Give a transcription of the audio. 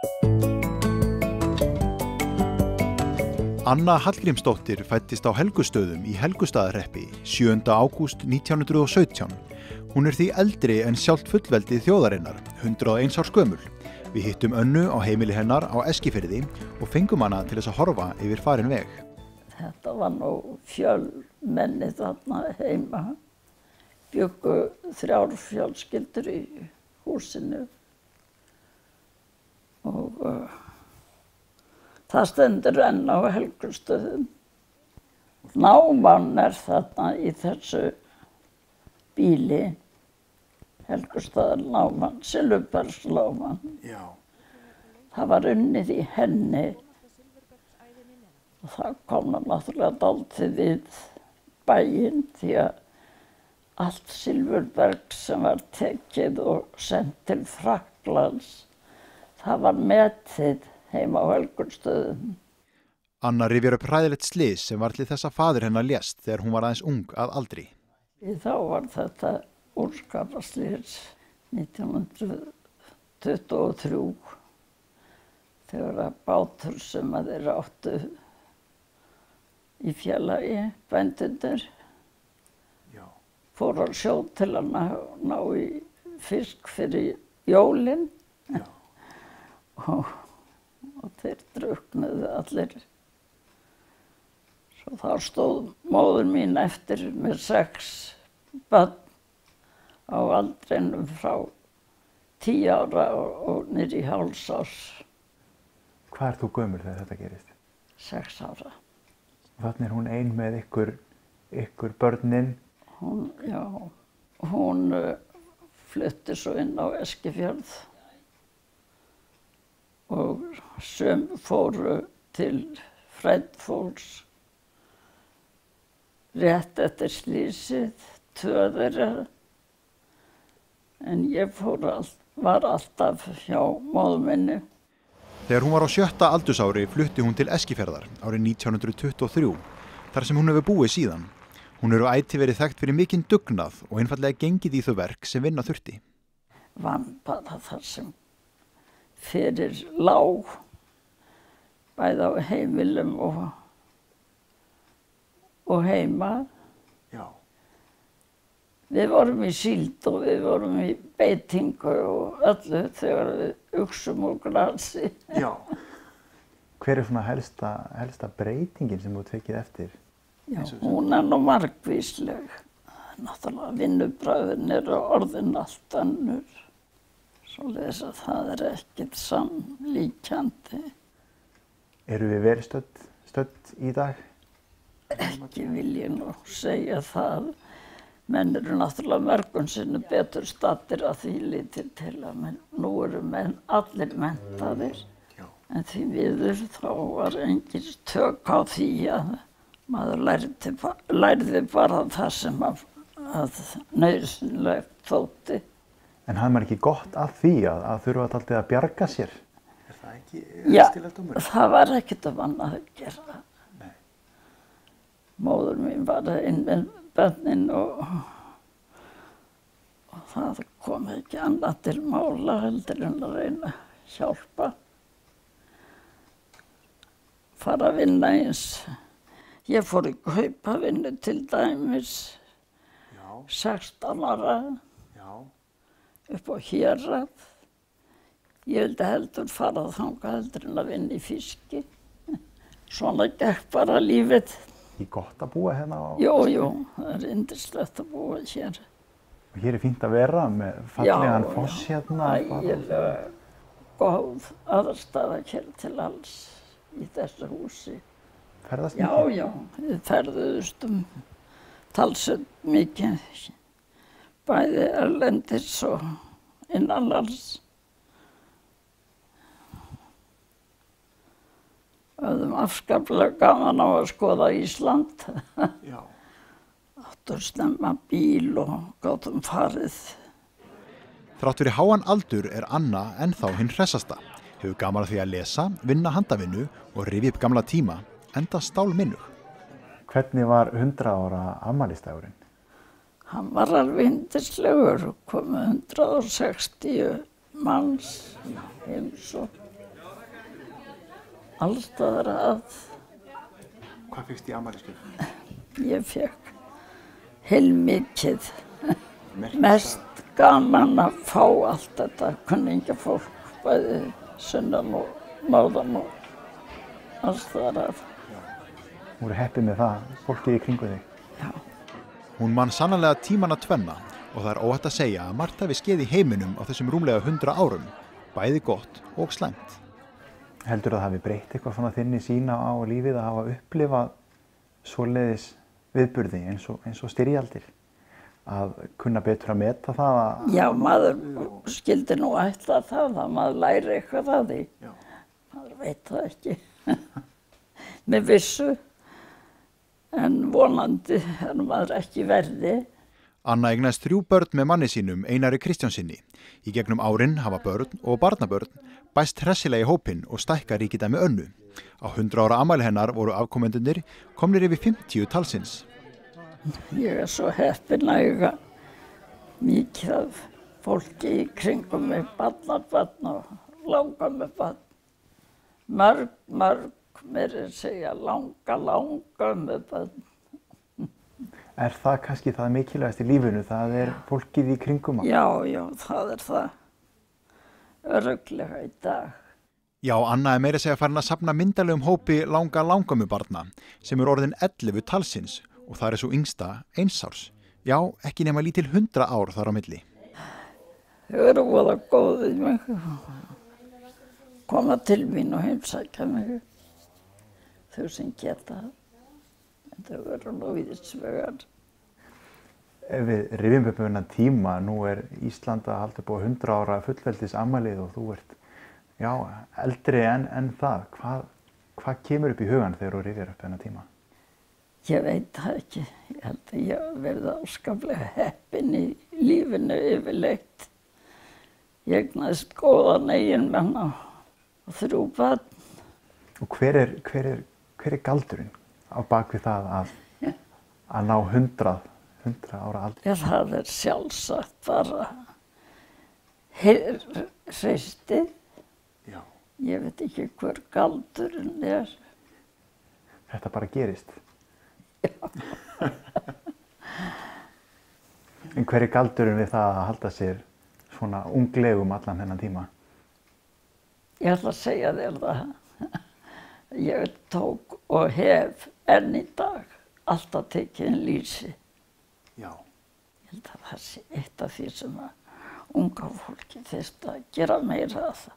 Anna Hallgrímsdóttir fæddist á Helgustöðum í Helgustaðahreppi 7. ágúst 1917. Hún því eldri en sjálft fullveldið þjóðarinnar, 101 árs gömul. Við hittum Önnu á heimili hennar á Eskifirði og fengum hana til þess að horfa yfir farinn veg. Þetta var nú fjölmenni þarna heima. Bjuggu 3 fjölskyldur í húsinu og það stendur enn á Helgustöðum. Náman þarna í þessu bíli, Helgustaðarnáman, Silfurbergsnáman. Já. Það var unnið í henni og það kom náttúrulega dálítið við bæinn því að allt Silfurberg sem var tekið og sent til Frakklands, það var metið heima á Helgustöðum. Anna rifjar upp hræðilegt slys sem var til þess að faðir hennar lést þegar hún var aðeins ung að aldri. Þá var þetta úrskapaslys 1923 þegar að bátur sem að þeir áttu í félagi, bændurnir, fór á sjó til að ná í fisk fyrir jólin. Og þeir drukknuðu allir. Svo þá stóð móðir mín eftir með 6 börn á aldrinum frá 10 ára og niður í hálfs árs. Hvað þú gömul þegar þetta gerist? 6 ára. Þannig hún ein með ykkur börnin? Hún flutti svo inn á Eskifjörð og sum fóru til frændfólks rétt eftir slysið, 2 þeirra, en ég var alltaf hjá móður minni. Þegar hún var á 7. aldursári flutti hún til Eskifjarðar árið 1923, þar sem hún hefur búið síðan. Hún hefur ætíð verið þekkt fyrir mikinn dugnað og einfaldlega gengið í þau verk sem vinna þurfti. Vann bara þar sem fyrir lág, bæði á heimilum og heima. Já. Við vorum í síld og við vorum í beitingu og öllu þegar við uxum úr grasi. Já. Hver svona helsta breytingin sem þú tekið eftir? Já, hún nú margvísleg. Náttúrulega vinnubrögðin orðin allt önnur. Svoleiðis að það ekkert samlíkjandi. Erum við verið stödd í dag? Ekki vil ég nú segja það. Menn eru náttúrulega mörgum sinnum betur staddir að því lítið til að nú eru menn allir menntaðir. En því miður þá var engin tök á því að maður lærði bara það sem að nauðsynlegt þótti. En hafði maður ekki gott að því að þurfa alltaf að bjarga sér? Það ekki Já, það var ekkert annað að gera. Nei. Móður mín var inn með börnin og það kom ekki annað til mála heldur en að reyna að hjálpa. Fara að vinna eins. Ég fór í kaupavinnu til dæmis, 16 ára. Upp á Hérað. Ég vildi heldur fara þangað heldur en að vinna í fiski. Svona gekk bara lífið. Gott að búa hérna? Jú, það yndislegt að búa hér. Og hér fínt að vera með fallegan foss hérna? Já, ægilega góð aðstaða hér til alls í þessu húsi. Ferðast mikið? Já, við ferðuðust talsvert mikið. Bæði erlendis og innanlands. Höfðum afskaplega gaman á að skoða Ísland. Já. Áttum snemma bíl og gátum farið. Þrátt fyrir háan aldur Anna ennþá hinn hressasta. Hefur gaman að því að lesa, vinna handavinnu og rifja upp gamla tíma, enda stálminnug. Hvernig var 100 ára afmælisdagurinn? Hann var alveg yndislegur og komið 160 manns heimsókn. allstaðar að. Hvað fyrst í afmælisgjöf? Ég fekk heilmikið. Mest gaman að fá allt þetta kunningjafólk, bæði sunnan og norðan og allstaðar að. Þú voru heppið með það, fólkið í kringu þig. Já. Hún man sannarlega tímana tvenna og það er óhætt að segja að margt hafi skeð í heiminum á þessum rúmlega 100 árum, bæði gott og slæmt. Heldur það hafi breytt eitthvað svona þinni sína á lífið að hafa upplifað svoleiðis viðburði eins og styrjaldir? Að kunna betur að meta það að... Já, maður skildi nú ætla það að maður læri eitthvað að því. Já. Maður veit það ekki. Með vissu, en vonandi er maður ekki verði. Anna eignast 3 börn með manni sínum, Einari Kristjánsinni. Í gegnum árin hafa börn og barnabörn bæst hressilega í hópinn og stækkar ríkidæmi Önnu. Á 100 ára afmæli hennar voru afkomendurnir komnir yfir 50 talsins. Ég er svo heppin að eiga mikið af fólki í kringum mig, barnabarn og langammubarn. Mörg, mér er að segja langammubarn. Er það kannski það mikilvægast í lífinu, það er fólkið í kringum? Já, það er það. Örugglega í dag. Já, Anna er meira að segja farin að safna myndarlegum hópi langammubarna sem er orðin 11 talsins og það er svo yngsta 1 árs. Já, ekki nema lítil 100 ár þar á milli. Þau eru voða góð við mig. Koma til mín og heimsækja mig. Þau sem geta. En þau eru nú víðsvegar. Ef við rifjum upp þennan tíma, nú er Ísland að halda upp á 100 ára fullveldisafmælið og þú ert, já, eldri en það. Hvað kemur upp í hugann þegar þú rifjar upp þennan tíma? Ég veit það ekki. Ég held að ég hef verið afskaplega heppin í lífinu yfirleitt. Ég eignaðist góðan eiginmann og 3 barn. Og hver er galdurinn á bakvið það að ná 100 ára aldri? Já, það er sjálfsagt bara hreistið. Já. Ég veit ekki hver galdurinn er. Þetta bara gerist? Já. En hver er galdurinn við það að halda sér svona unglegum allan þennan tíma? Ég ætla að segja þér það. Ég tók og hef enn í dag alltaf tekið lýsi. Já. Ég held að það sé eitt af því sem að unga fólki þyrst að gera meira að það.